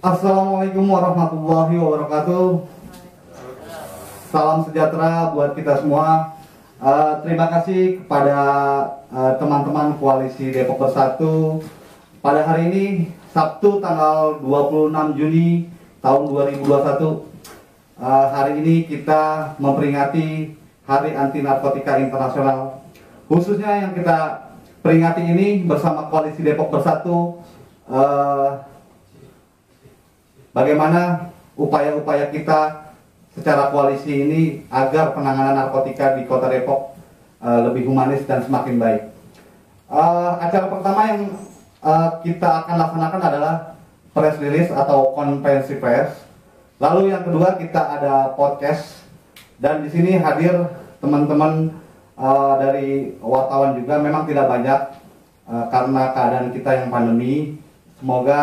Assalamualaikum warahmatullahi wabarakatuh. Salam sejahtera buat kita semua. Terima kasih kepada teman-teman Koalisi Depok Bersatu. Pada hari ini, Sabtu tanggal 26 Juni tahun 2021. Hari ini kita memperingati Hari Anti Narkotika Internasional. Khususnya yang kita peringati ini bersama Koalisi Depok Bersatu. Bagaimana upaya-upaya kita secara koalisi ini agar penanganan narkotika di Kota Depok lebih humanis dan semakin baik. Acara pertama yang kita akan laksanakan adalah press release atau konferensi pers. Lalu yang kedua kita ada podcast, dan di sini hadir teman-teman dari wartawan juga. Memang tidak banyak karena keadaan kita yang pandemi. Semoga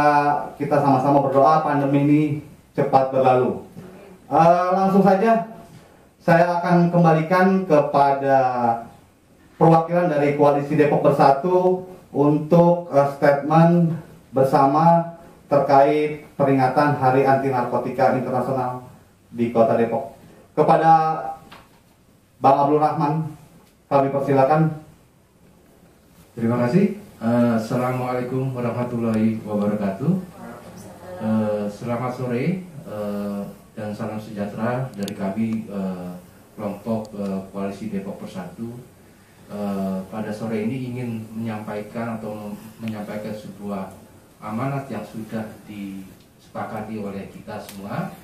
kita sama-sama berdoa pandemi ini cepat berlalu. Langsung saja saya akan kembalikan kepada perwakilan dari Koalisi Depok Bersatu untuk statement bersama terkait peringatan Hari Anti Narkotika Internasional di Kota Depok. Kepada Bang Abdul Rahman, kami persilakan. Terima kasih. Assalamualaikum warahmatullahi wabarakatuh. Selamat sore dan salam sejahtera dari kami kelompok Koalisi Depok Bersatu. Pada sore ini ingin menyampaikan sebuah amanat yang sudah disepakati oleh kita semua,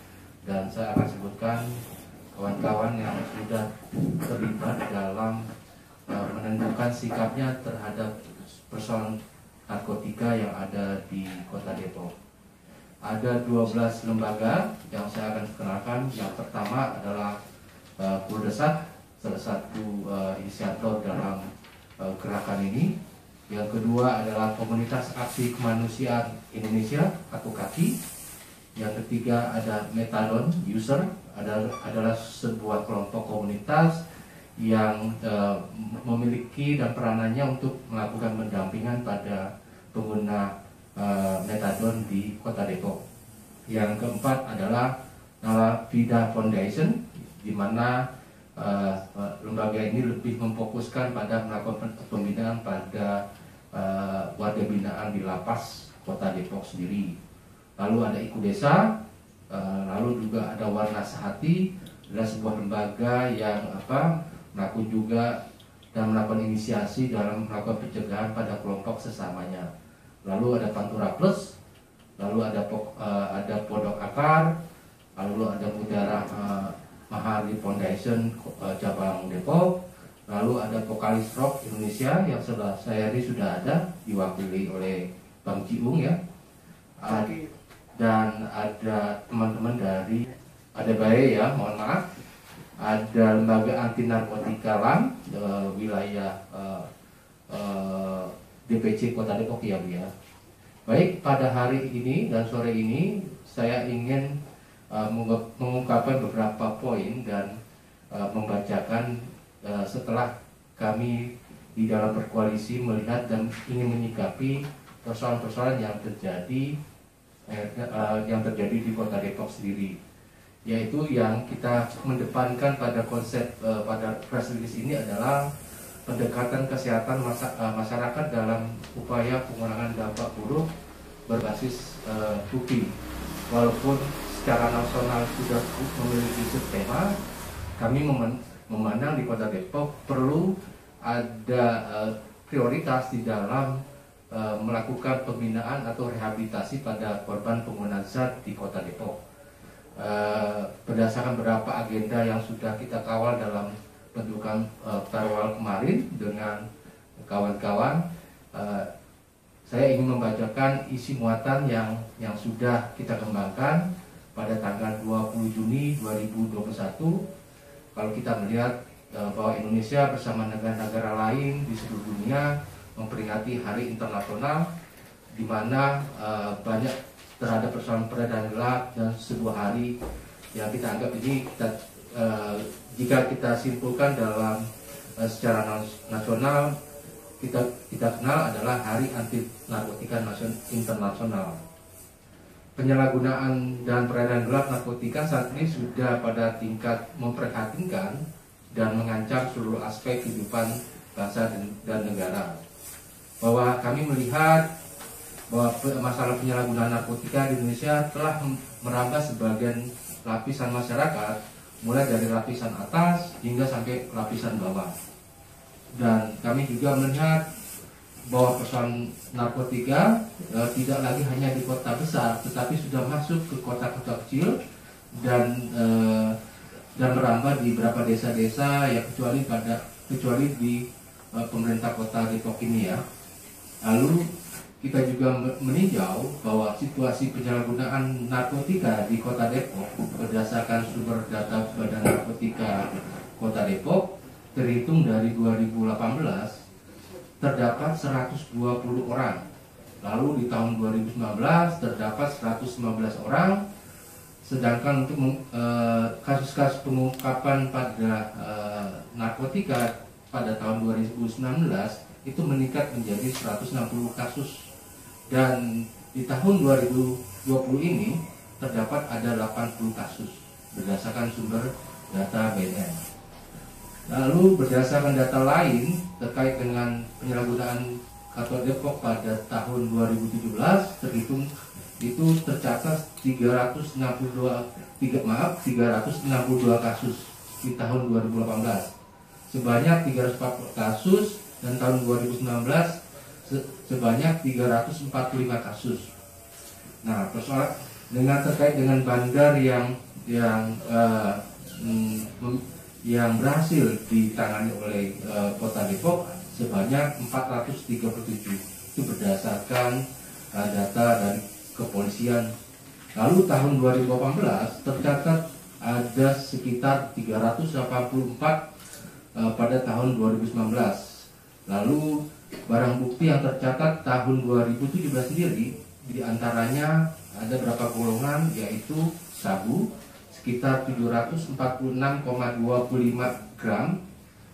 dan saya akan sebutkan kawan-kawan yang sudah terlibat dalam menentukan sikapnya terhadap persoalan narkotika yang ada di Kota Depok. Ada 12 lembaga yang saya akan kenalkan. Yang pertama adalah Purdesat, salah satu inisiator dalam gerakan ini. Yang kedua adalah Komunitas Aksi Kemanusiaan Indonesia atau KAKI. Yang ketiga ada Metadon User, adalah sebuah kelompok komunitas yang memiliki dan peranannya untuk melakukan pendampingan pada pengguna metadon di Kota Depok. Yang keempat adalah Nala Vida Foundation, di mana lembaga ini lebih memfokuskan pada melakukan pembinaan pada warga binaan di lapas Kota Depok sendiri. Lalu ada Iku Desa, lalu juga ada Warna Sehati, adalah sebuah lembaga yang melakukan juga dan melakukan inisiasi dalam melakukan pencegahan pada kelompok sesamanya. Lalu ada Pantura Plus, lalu ada Pondok Akar, lalu ada Mutiara Mahari Foundation cabang Depok, lalu ada Vokalis Rock Indonesia yang sebelah saya ini sudah ada, diwakili oleh Bang Ciung ya. Dan ada teman-teman dari Bae ya, mohon maaf. Ada lembaga anti narkotika LAN wilayah DPC Kota Depok ya Bu ya. Baik, pada hari ini dan sore ini saya ingin mengungkapkan beberapa poin dan membacakan setelah kami di dalam berkoalisi melihat dan ingin menyikapi persoalan-persoalan yang terjadi di Kota Depok sendiri, yaitu yang kita mendepankan pada konsep pada press release ini adalah pendekatan kesehatan masyarakat dalam upaya pengurangan dampak buruk berbasis bukti. Walaupun secara nasional sudah memiliki subtema, kami memandang di Kota Depok perlu ada prioritas di dalam melakukan pembinaan atau rehabilitasi pada korban penggunaan zat di Kota Depok. Berdasarkan beberapa agenda yang sudah kita kawal dalam bentukan perwal kemarin dengan kawan-kawan, saya ingin membacakan isi muatan yang sudah kita kembangkan pada tanggal 20 Juni 2021. Kalau kita melihat bahwa Indonesia bersama negara-negara lain di seluruh dunia memperingati Hari Internasional, di mana banyak terhadap persoalan peredaran gelap, dan sebuah hari yang kita anggap ini jika kita simpulkan dalam secara nasional kita kenal adalah Hari Anti Narkotika Internasional. penyalahgunaan dan peredaran gelap narkotika saat ini sudah pada tingkat memprihatinkan dan mengancam seluruh aspek kehidupan bangsa dan negara. Bahwa kami melihat bahwa masalah penyalahgunaan narkotika di Indonesia telah merambah sebagian lapisan masyarakat, mulai dari lapisan atas hingga sampai lapisan bawah. Dan kami juga melihat bahwa persoalan narkotika tidak lagi hanya di kota besar, tetapi sudah masuk ke kota-kota kecil dan merambah di beberapa desa-desa, ya kecuali di pemerintah kota Depok ini ya. Lalu kita juga meninjau bahwa situasi penyalahgunaan narkotika di kota Depok berdasarkan sumber data Badan Narkotika Kota Depok terhitung dari 2018 terdapat 120 orang. Lalu di tahun 2019 terdapat 115 orang. Sedangkan untuk kasus-kasus pengungkapan pada narkotika pada tahun 2019 itu meningkat menjadi 160 kasus. Dan di tahun 2020 ini terdapat ada 80 kasus berdasarkan sumber data BNN. Lalu berdasarkan data lain terkait dengan penyalahgunaan Kota Depok pada tahun 2017 terhitung itu tercatat 362 kasus di tahun 2018. Sebanyak 340 kasus dan tahun 2019 sebanyak 345 kasus. Nah, persoalan dengan terkait dengan bandar yang berhasil ditangani oleh Kota Depok sebanyak 437. Itu berdasarkan data dari kepolisian. Lalu tahun 2018 tercatat ada sekitar 384 pada tahun 2019. Lalu barang bukti yang tercatat tahun 2017 sendiri diantaranya ada berapa golongan, yaitu sabu sekitar 746,25 gram,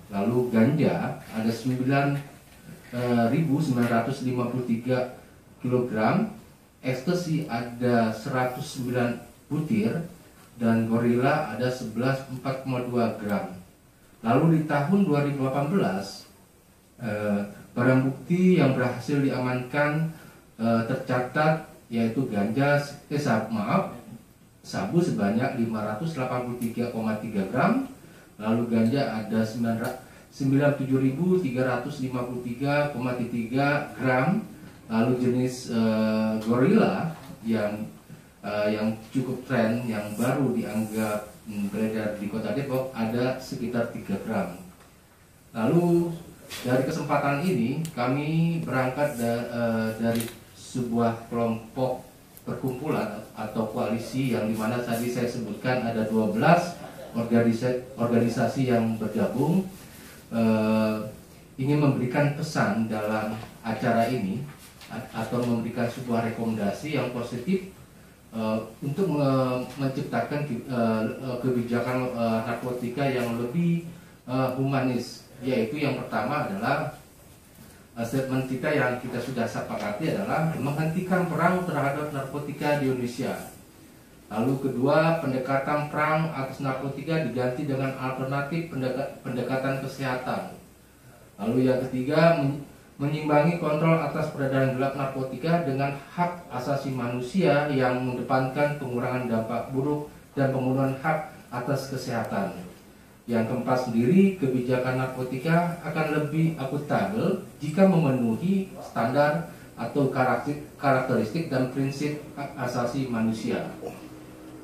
lalu ganja ada 9.953 kg, ekstasi ada 109 butir, dan gorila ada 11,42 gram. Lalu di tahun 2018 barang bukti yang berhasil diamankan tercatat yaitu sabu sebanyak 583,3 gram, lalu ganja ada 97.353,3 gram, lalu jenis gorila yang cukup tren yang baru dianggap beredar di Kota Depok ada sekitar 3 gram. Lalu dari kesempatan ini kami berangkat dari sebuah kelompok perkumpulan atau koalisi yang dimana tadi saya sebutkan ada 12 organisasi yang bergabung, ingin memberikan pesan dalam acara ini atau memberikan sebuah rekomendasi yang positif untuk menciptakan kebijakan narkotika yang lebih humanis, yaitu yang pertama adalah statement kita yang kita sudah sepakati adalah menghentikan perang terhadap narkotika di Indonesia. Lalu kedua, pendekatan perang atas narkotika diganti dengan alternatif pendekatan kesehatan. Lalu yang ketiga, menyimbangi kontrol atas peredaran gelap narkotika dengan hak asasi manusia yang mengedepankan pengurangan dampak buruk dan pemenuhan hak atas kesehatan. Yang keempat sendiri, kebijakan narkotika akan lebih akuntabel jika memenuhi standar atau karakteristik dan prinsip hak asasi manusia.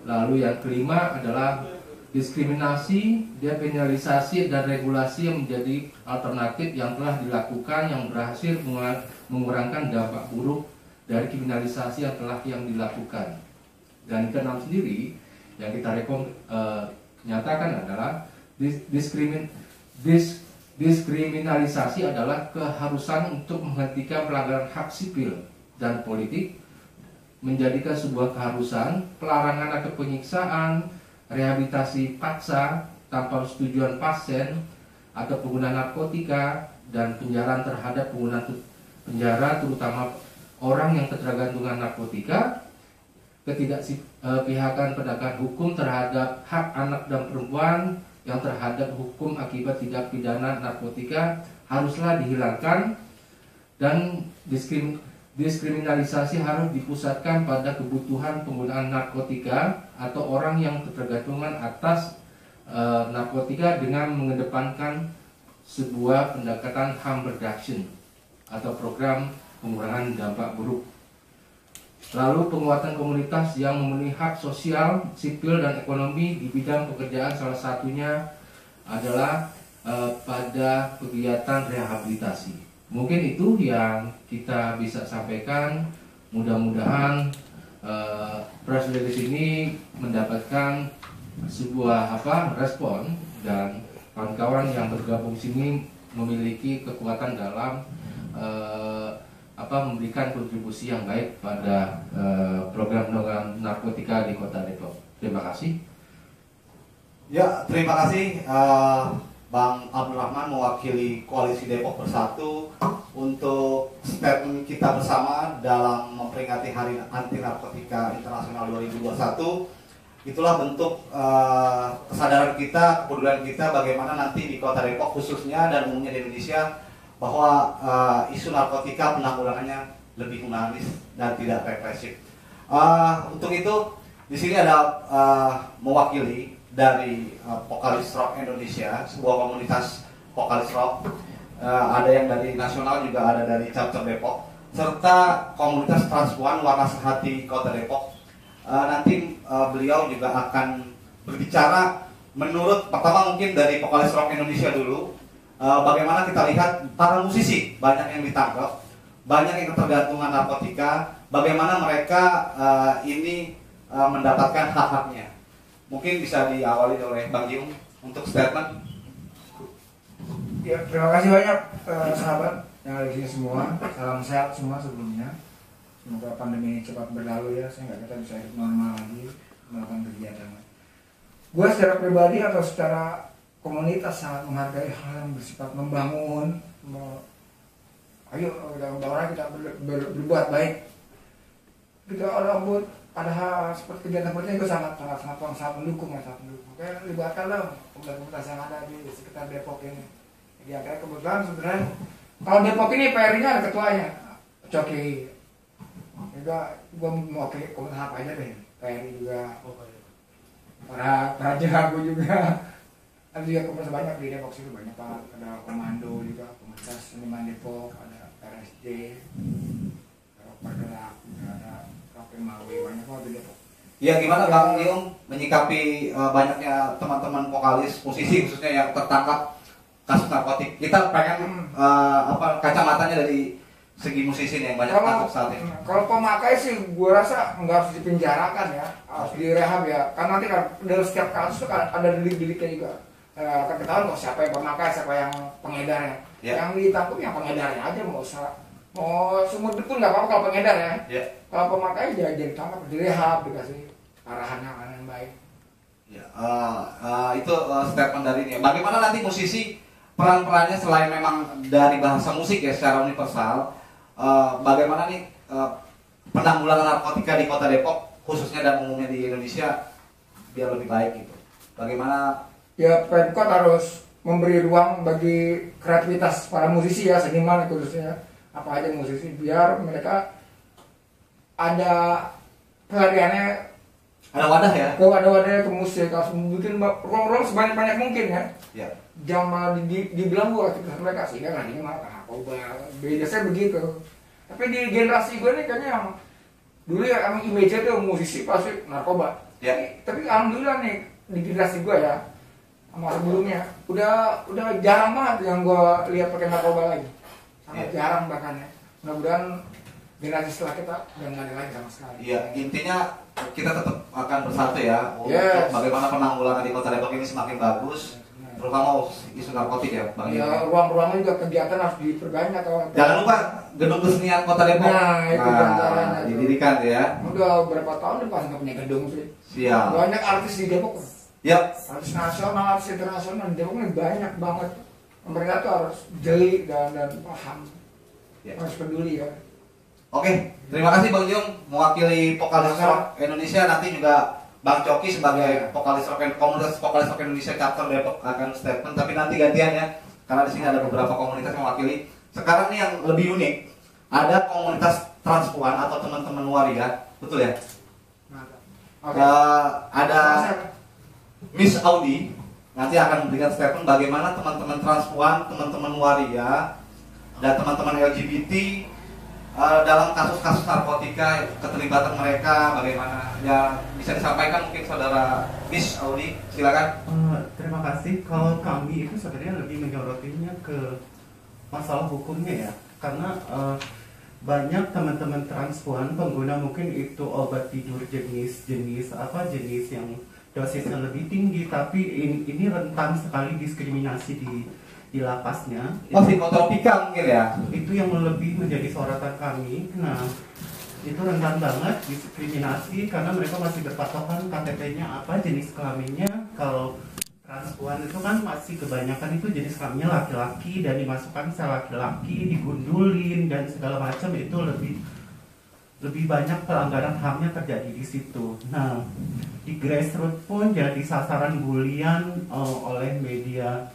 Lalu yang kelima adalah diskriminasi, dekriminalisasi, dan regulasi yang menjadi alternatif yang telah dilakukan yang berhasil mengurangkan dampak buruk dari kriminalisasi yang dilakukan. Dan keenam sendiri yang kita nyatakan adalah diskriminalisasi adalah keharusan untuk menghentikan pelanggaran hak sipil dan politik, menjadikan sebuah keharusan, pelarangan atau penyiksaan, rehabilitasi paksa tanpa persetujuan pasien atau pengguna narkotika, dan penjara terhadap pengguna penjara terutama orang yang ketergantungan narkotika, ketidakpihakan penegakan hukum terhadap hak anak dan perempuan yang terhadap hukum akibat tindak pidana narkotika haruslah dihilangkan, dan diskriminalisasi harus dipusatkan pada kebutuhan penggunaan narkotika atau orang yang ketergantungan atas narkotika dengan mengedepankan sebuah pendekatan harm reduction atau program pengurangan dampak buruk. Lalu penguatan komunitas yang memenuhi hak sosial, sipil, dan ekonomi di bidang pekerjaan, salah satunya adalah pada kegiatan rehabilitasi. Mungkin itu yang kita bisa sampaikan. Mudah-mudahan press release ini mendapatkan sebuah respon, dan kawan-kawan yang bergabung sini memiliki kekuatan dalam memberikan kontribusi yang baik pada program narkotika di Kota Depok. Terima kasih. Ya, terima kasih Bang Abdul Rahman mewakili Koalisi Depok Bersatu untuk statement kita bersama dalam memperingati Hari Anti Narkotika Internasional 2021. Itulah bentuk kesadaran kita, kepedulian kita bagaimana nanti di Kota Depok khususnya dan umumnya di Indonesia bahwa isu narkotika penanggulangannya lebih humanis dan tidak represif. Untuk itu di sini ada mewakili dari Vokalis Rock Indonesia, sebuah komunitas vokalis rock. Ada yang dari nasional, juga ada dari cabang Depok, serta komunitas Transpuan Warna Sehati Kota Depok. Nanti beliau juga akan berbicara menurut, pertama mungkin dari Vokalis Rock Indonesia dulu. Bagaimana kita lihat para musisi banyak yang ditangkap, banyak yang ketergantungan narkotika, bagaimana mereka ini mendapatkan hak-haknya. Mungkin bisa diawali oleh Bang Jiung untuk statement. Ya, terima kasih banyak sahabat yang ada di sini semua. Salam sehat semua sebelumnya. Semoga pandemi ini cepat berlalu ya, sehingga kita bisa hidup normal lagi, melakukan kegiatan. Gue secara pribadi atau secara komunitas sangat menghargai hal yang bersifat membangun. Ayo kita berbuat baik. Kita orang buat ada hal seperti kegiatan seperti ini, gue sangat mendukung ya, sangat mendukung. Oke, libatkanlah komunitas yang ada di sekitar Depok ini. Jadi akhirnya kebetulan sebenarnya kalau Depok ini PR-nya ada ketuanya, Coki. Juga gue mau ke komunitas apa aja deh, PR juga, para jago juga. Ada juga komunitas banyak di Depok situ, banyak Pak. Ada Komando juga, komunitas seniman Depok, ada RSD, Pergerak, ada Kafe Maui, banyak Pak di Depok. Ya, gimana Bang Jiung menyikapi banyaknya teman-teman vokalis musisi khususnya yang tertangkap kasus narkotik? Kita pengen kacamatanya dari segi musisi nih yang banyak tertangkap saat ini. Kalau pemakai sih, gue rasa nggak harus dipenjarakan ya, harus direhab ya. Karena nanti dari setiap kasus kan ada delik-deliknya juga. Akan ketahuan kok siapa yang pemakai, siapa yang pengedarnya. Yang ditangkap yang pengedarnya aja, mau sumur pun nggak apa-apa kalau pengedar ya. Kalau pemakai jadi ditangkap, direhab, dikasih arahan yang baik. Ya, itu statement dari ini. Bagaimana nanti musisi peran-perannya selain memang dari bahasa musik ya secara universal, bagaimana nih penanggulangan narkotika di Kota Depok khususnya dan umumnya di Indonesia biar lebih baik gitu. Bagaimana? Ya, Pemkot harus memberi ruang bagi kreativitas para musisi ya, seniman khususnya, apa aja musisi, biar mereka ada pelariannya, ada wadah ya? Ada wadahnya ke musik, harus bikin ruang-ruang sebanyak-banyak mungkin ya. Ya. Jangan dibilang gua aktivitas mereka sehingga nantinya malah narkoba, biasanya begitu. Tapi di generasi gue nih kayaknya yang dulu ya emang image tuh musisi pasti narkoba. Ya. Tapi alhamdulillah nih di generasi gue ya, sama sebelumnya udah jarang banget yang gue lihat pakai narkoba lagi, sangat jarang bahkan ya. Mudah-mudahan generasi setelah kita udah nggak ada lagi sama sekali. Iya, intinya kita tetap akan bersatu ya untuk bagaimana penanggulangan di Kota Depok ini semakin bagus, terutama isu narkotik ya, Bang. Ya, ruang-ruangnya juga kegiatan harus diperbanyak kawan. Jangan lupa gedung kesenian Kota Depok. Nah, itu antaranya. Didirikan ya. Udah berapa tahun nih pas nggak punya gedung sih. Siap. Banyak artis di Depok. Yap. Artis nasional, artis internasional di Depok ini banyak banget. Pemerintah tuh harus jeli dan paham, harus peduli ya. Oke, terima kasih Bang Jung mewakili vokalis rock Indonesia. Nanti juga Bang Coki sebagai vokalis rock komunitas vokalis rock Indonesia chapter Depok akan statement. Tapi nanti gantian ya, karena di sini ada beberapa komunitas yang mewakili. Sekarang nih yang lebih unik, ada komunitas transpuan atau teman-teman waria, betul ya? Ada Miss Audi nanti akan memberikan statement bagaimana teman-teman transpuan, teman-teman waria, dan teman-teman LGBT dalam kasus-kasus narkotika, keterlibatan mereka bagaimana, ya bisa disampaikan mungkin saudara Miss Audi, silakan. Terima kasih. Kalau kami itu sebenarnya lebih menyorotinya ke masalah hukumnya ya, karena banyak teman-teman transpuan pengguna mungkin itu obat tidur jenis yang dosisnya lebih tinggi, tapi ini rentan sekali diskriminasi di lapasnya. Psikotropika mungkin ya? Itu yang lebih menjadi sorotan kami. Nah, itu rentan banget diskriminasi karena mereka masih berpatokan KTP-nya apa, jenis kelaminnya. Kalau transpuan itu kan masih kebanyakan itu jenis kelaminnya laki-laki dan dimasukkan sel laki-laki, digundulin dan segala macam, itu lebih banyak pelanggaran HAM-nya terjadi di situ. Nah, di grassroots pun jadi sasaran bulian oleh media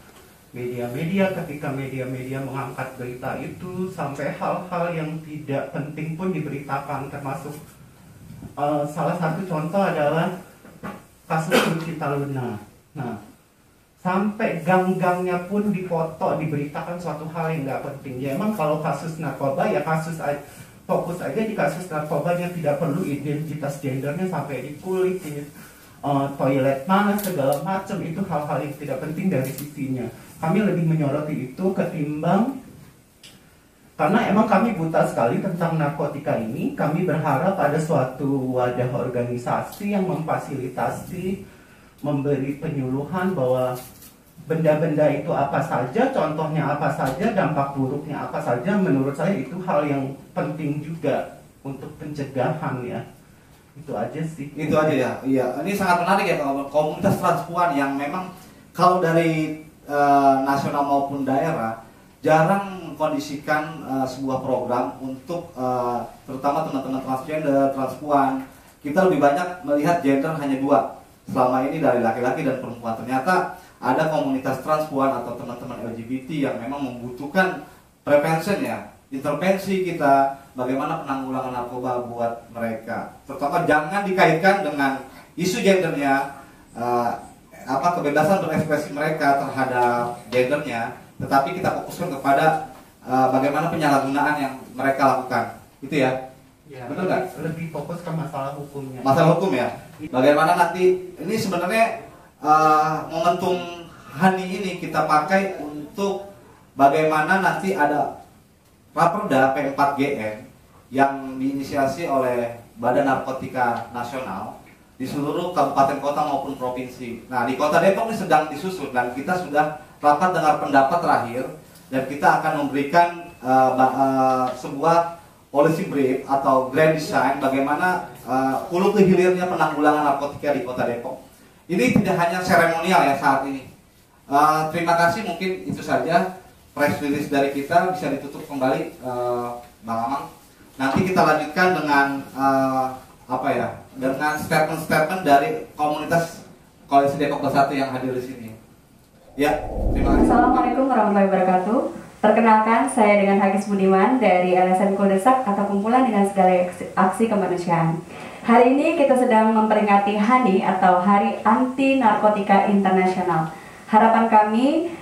ketika media mengangkat berita itu, sampai hal-hal yang tidak penting pun diberitakan, termasuk salah satu contoh adalah kasus Cinta Luna. Nah, sampai gang-gangnya pun difoto, diberitakan suatu hal yang nggak penting. Ya emang kalau kasus narkoba ya fokus aja di kasus narkoba yang tidak perlu identitas gendernya sampai dikulik, toilet mana segala macam, itu hal-hal yang tidak penting dari sisinya. Kami lebih menyoroti itu ketimbang, karena emang kami buta sekali tentang narkotika ini. Kami berharap ada suatu wadah organisasi yang memfasilitasi, memberi penyuluhan bahwa benda-benda itu apa saja, contohnya apa saja, dampak buruknya apa saja. Menurut saya itu hal yang penting juga untuk pencegahan ya. Itu aja sih. Itu aja ya. Iya, ini sangat menarik ya, komunitas transpuan yang memang kalau dari nasional maupun daerah jarang mengkondisikan sebuah program untuk terutama teman-teman transgender, transpuan. Kita lebih banyak melihat gender hanya dua selama ini, dari laki-laki dan perempuan. Ternyata ada komunitas transpuan atau teman-teman LGBT yang memang membutuhkan prevention ya, intervensi kita, bagaimana penanggulangan narkoba buat mereka. Terutama jangan dikaitkan dengan isu gendernya, kebebasan berekspresi mereka terhadap gendernya, tetapi kita fokuskan kepada bagaimana penyalahgunaan yang mereka lakukan. Itu ya? Ya, betul nggak? Lebih fokus ke masalah hukumnya. Masalah hukum ya. Bagaimana nanti ini sebenarnya momentum Hani ini kita pakai untuk bagaimana nanti ada Raperda P4GN yang diinisiasi oleh Badan Narkotika Nasional di seluruh kabupaten kota maupun provinsi. Nah, di Kota Depok ini sedang disusun dan kita sudah rapat dengar pendapat terakhir, dan kita akan memberikan sebuah policy brief atau grand design bagaimana hulu ke hilirnya penanggulangan narkotika di Kota Depok. Ini tidak hanya seremonial ya saat ini. Terima kasih, mungkin itu saja press release dari kita, bisa ditutup kembali Bang Amang. Nanti kita lanjutkan dengan dengan statement-statement dari komunitas Koalisi Depok Bersatu yang hadir di sini. Ya, terima kasih. Assalamualaikum warahmatullahi wabarakatuh. Perkenalkan, saya dengan Hagis Budiman dari LSM Kuldesak atau Kumpulan dengan Segala Aksi Kemanusiaan. Hari ini kita sedang memperingati HANI atau Hari Anti Narkotika Internasional. Harapan kami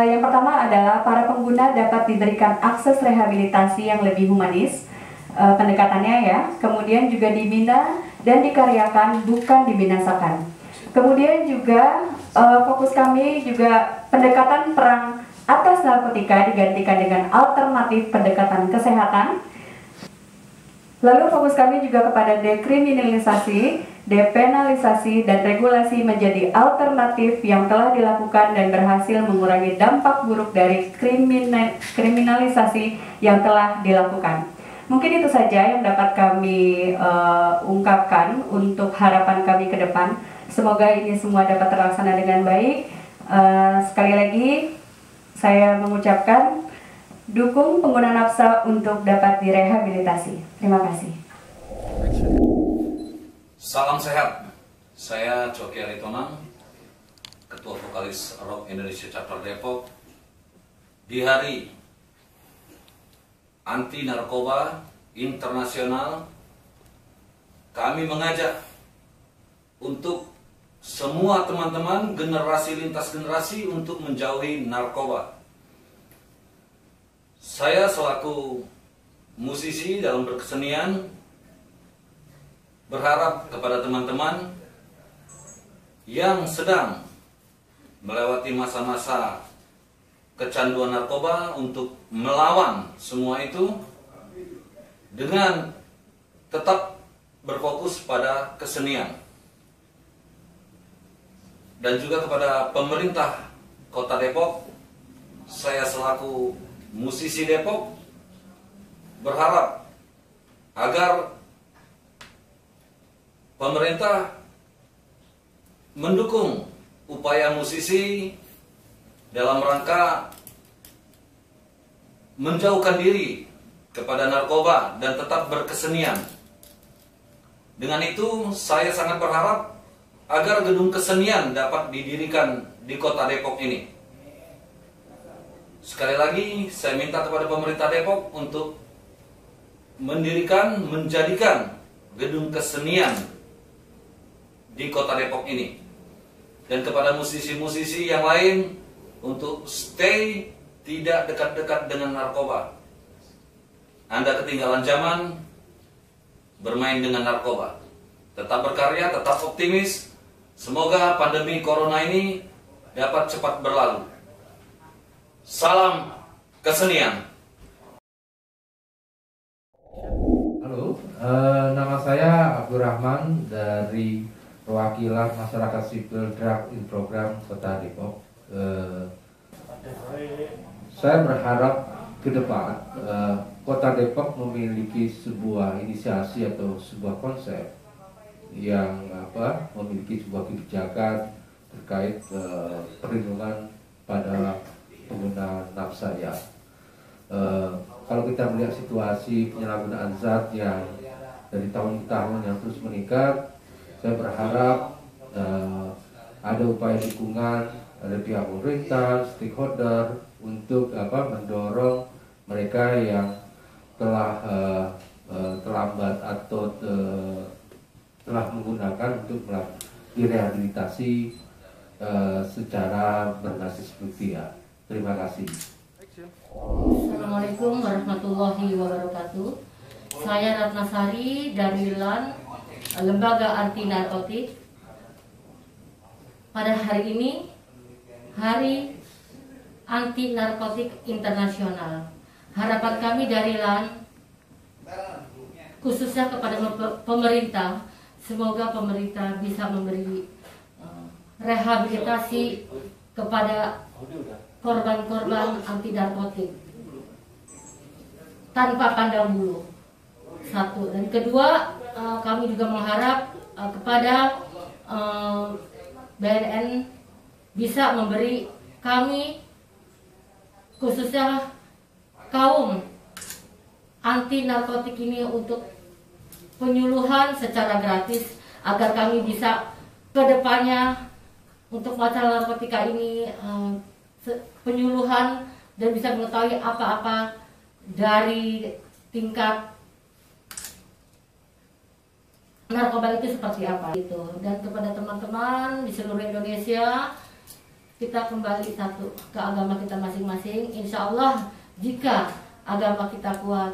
yang pertama adalah para pengguna dapat diberikan akses rehabilitasi yang lebih humanis, pendekatannya ya, kemudian juga dibina dan dikaryakan, bukan dibinasakan. Kemudian juga fokus kami juga pendekatan perang atas narkotika digantikan dengan alternatif pendekatan kesehatan. Lalu fokus kami juga kepada dekriminalisasi, depenalisasi, dan regulasi menjadi alternatif yang telah dilakukan dan berhasil mengurangi dampak buruk dari kriminalisasi yang telah dilakukan. Mungkin itu saja yang dapat kami ungkapkan untuk harapan kami ke depan. Semoga ini semua dapat terlaksana dengan baik. Sekali lagi, saya mengucapkan Dukung pengguna nafsa untuk dapat direhabilitasi. Terima kasih. Salam sehat. Saya Coki Aritonang, Ketua Vokalis Rock Indonesia Chapter Depok. Di hari Anti Narkoba Internasional, kami mengajak untuk semua teman-teman generasi lintas generasi untuk menjauhi narkoba. Saya selaku musisi dalam berkesenian berharap kepada teman-teman yang sedang melewati masa-masa kecanduan narkoba untuk melawan semua itu dengan tetap berfokus pada kesenian. Dan juga kepada pemerintah Kota Depok, saya selaku musisi Depok berharap agar pemerintah mendukung upaya musisi dalam rangka menjauhkan diri kepada narkoba dan tetap berkesenian. Dengan itu, saya sangat berharap agar gedung kesenian dapat didirikan di Kota Depok ini. Sekali lagi, saya minta kepada pemerintah Depok untuk menjadikan gedung kesenian di Kota Depok ini. Dan kepada musisi-musisi yang lain untuk stay tidak dekat-dekat dengan narkoba. Anda ketinggalan zaman bermain dengan narkoba. Tetap berkarya, tetap optimis. Semoga pandemi corona ini dapat cepat berlalu. Salam kesenian. Halo, nama saya Abdurrahman dari perwakilan masyarakat sipil Drug in Program Kota Depok. Saya berharap ke depan Kota Depok memiliki sebuah inisiasi atau sebuah konsep yang memiliki sebuah kebijakan terkait perlindungan pada pengguna nafsa ya. Kalau kita melihat situasi penyalahgunaan zat yang dari tahun ke tahun yang terus meningkat, saya berharap ada upaya dukungan dari pihak pemerintah, stakeholder untuk mendorong mereka yang telah terlambat atau telah menggunakan untuk direhabilitasi secara bernasib seperti ya. Terima kasih. Assalamualaikum warahmatullahi wabarakatuh. Saya Ratnasari dari LAN, Lembaga Anti Narkotik. Pada hari ini, Hari Anti Narkotik Internasional. Harapan kami dari LAN, khususnya kepada pemerintah, semoga pemerintah bisa memberi rehabilitasi kepada korban-korban anti narkotik tanpa pandang bulu. Satu, dan kedua, kami juga mengharap kepada BNN bisa memberi kami, khususnya kaum anti narkotik ini, untuk penyuluhan secara gratis agar kami bisa kedepannya untuk masalah narkotika ini penyuluhan dan bisa mengetahui apa-apa dari tingkat narkoba itu seperti apa gitu. Dan kepada teman-teman di seluruh Indonesia, kita kembali satu ke agama kita masing-masing. Insya Allah jika agama kita kuat,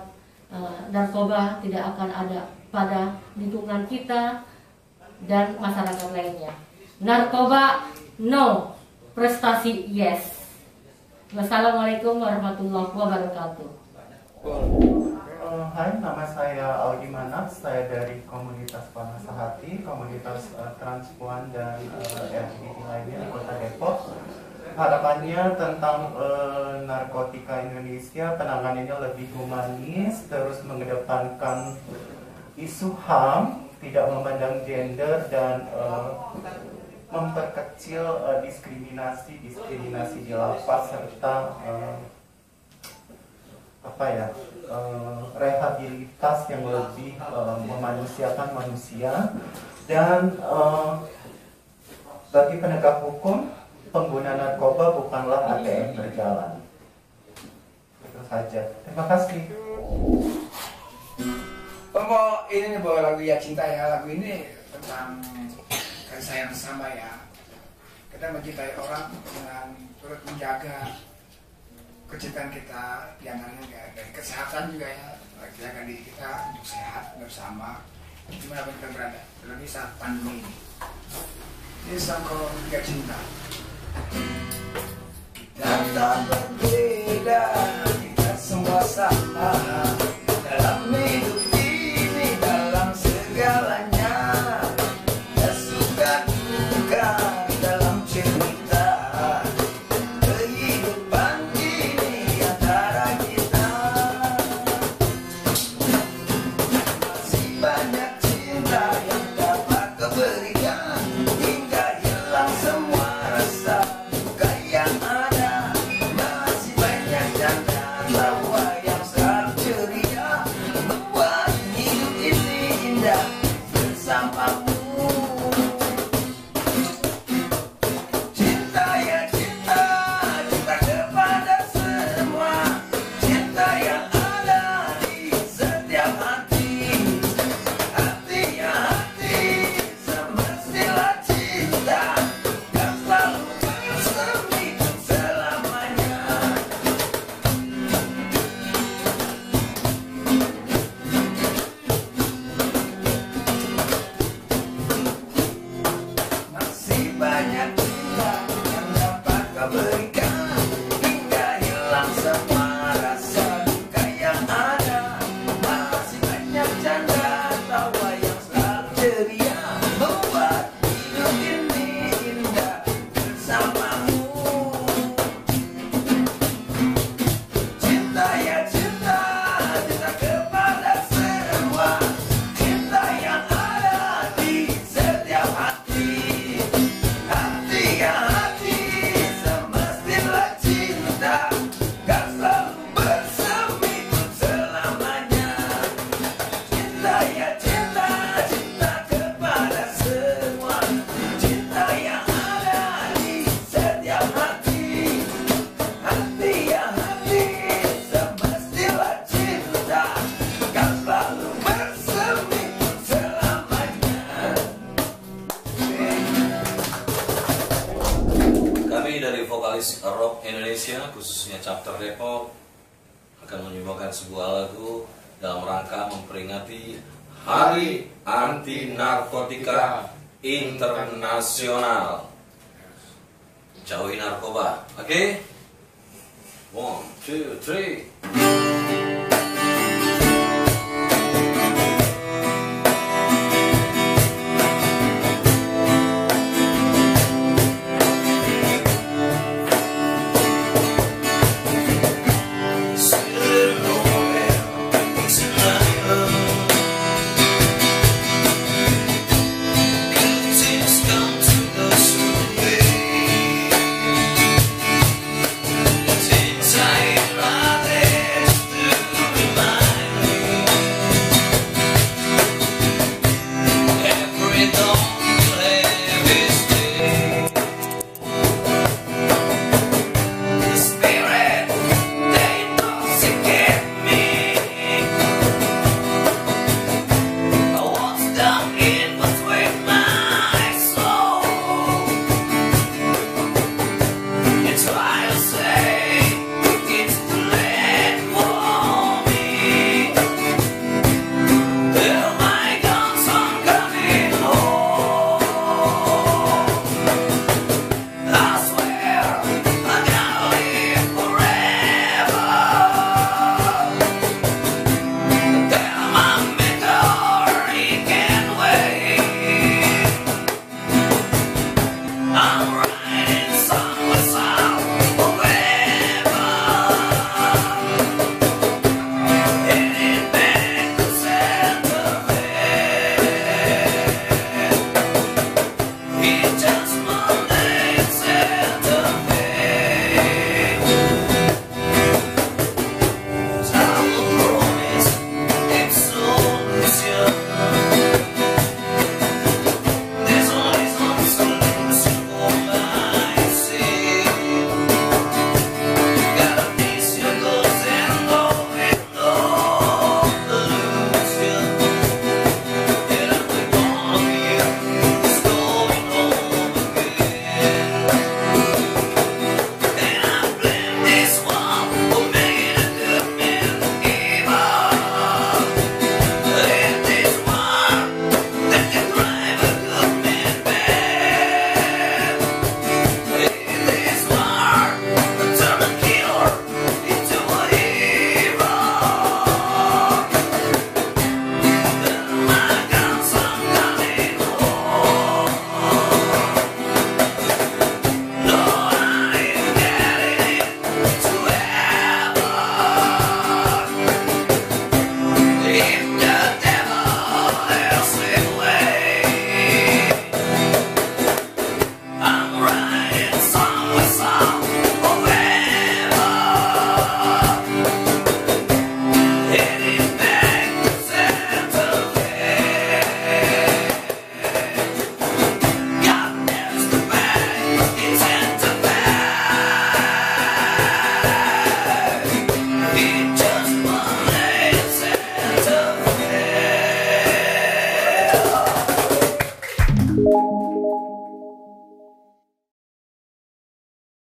narkoba tidak akan ada pada lingkungan kita dan masyarakat lainnya. Narkoba no, prestasi yes. Wassalamualaikum warahmatullahi wabarakatuh. Hai, nama saya Aldi Manak, saya dari komunitas Panasa Hati, komunitas transpuan dan LGBT lainnya di Kota Depok. Harapannya tentang narkotika Indonesia, penanganannya lebih humanis, terus mengedepankan isu HAM, tidak memandang gender, dan memperkecil diskriminasi di lapas, serta rehabilitas yang lebih memanusiakan manusia, dan bagi penegak hukum pengguna narkoba bukanlah ATM berjalan. Itu saja. Terima kasih. Mau ini nih bawa lagu Ya Cinta ya. Lagu ini tentang kasih sayang sama ya. Kita mencintai orang dengan turut menjaga kecintaan kita, diantaranya dari kesehatan juga ya. Jaga diri kita untuk sehat bersama dimanapun kita berada, terlebih saat pandemi ini. Ini sama Ya Cinta. Kita tak berbeda, kita semua sama dalam hidup ini, dalam segalanya. Kita suka duka dalam cerita kehidupan ini antara kita. Masih banyak cinta yang dapat kau berikan hingga hilang semua rasa duka yang ada. Masih banyak canda tawa yang selalu ceria, membuat hidup ini indah bersamamu. Cinta ya cinta, cinta kepada semua, cinta yang ada di setiap hati. Hati ya hati, semestilah cinta yang selalu bersemi selamanya. Masih banyak cinta yang dapat kau berikan hingga hilang semua rasa duka yang ada. Masih banyak canda tawa yang selalu ceria, membuat hidup ini indah bersamamu. Cinta ya cinta, cinta kepada semua, cinta yang ada di setiap hati. Hati ya hati, semestilah cinta kan selalu bersemi selamanya. Cinta ya cinta, cinta kepada semua, cinta yang ada di setiap hati. Hati ya hati, semestilah cinta kan selalu bersemi selamanya. Kami dari vokalis rock Indonesia, khususnya chapter Depok, akan menyumbangkan sebuah lagu dalam rangka memperingati Hari Anti Narkotika Internasional. Jauhi narkoba, oke? 1, 2, 3.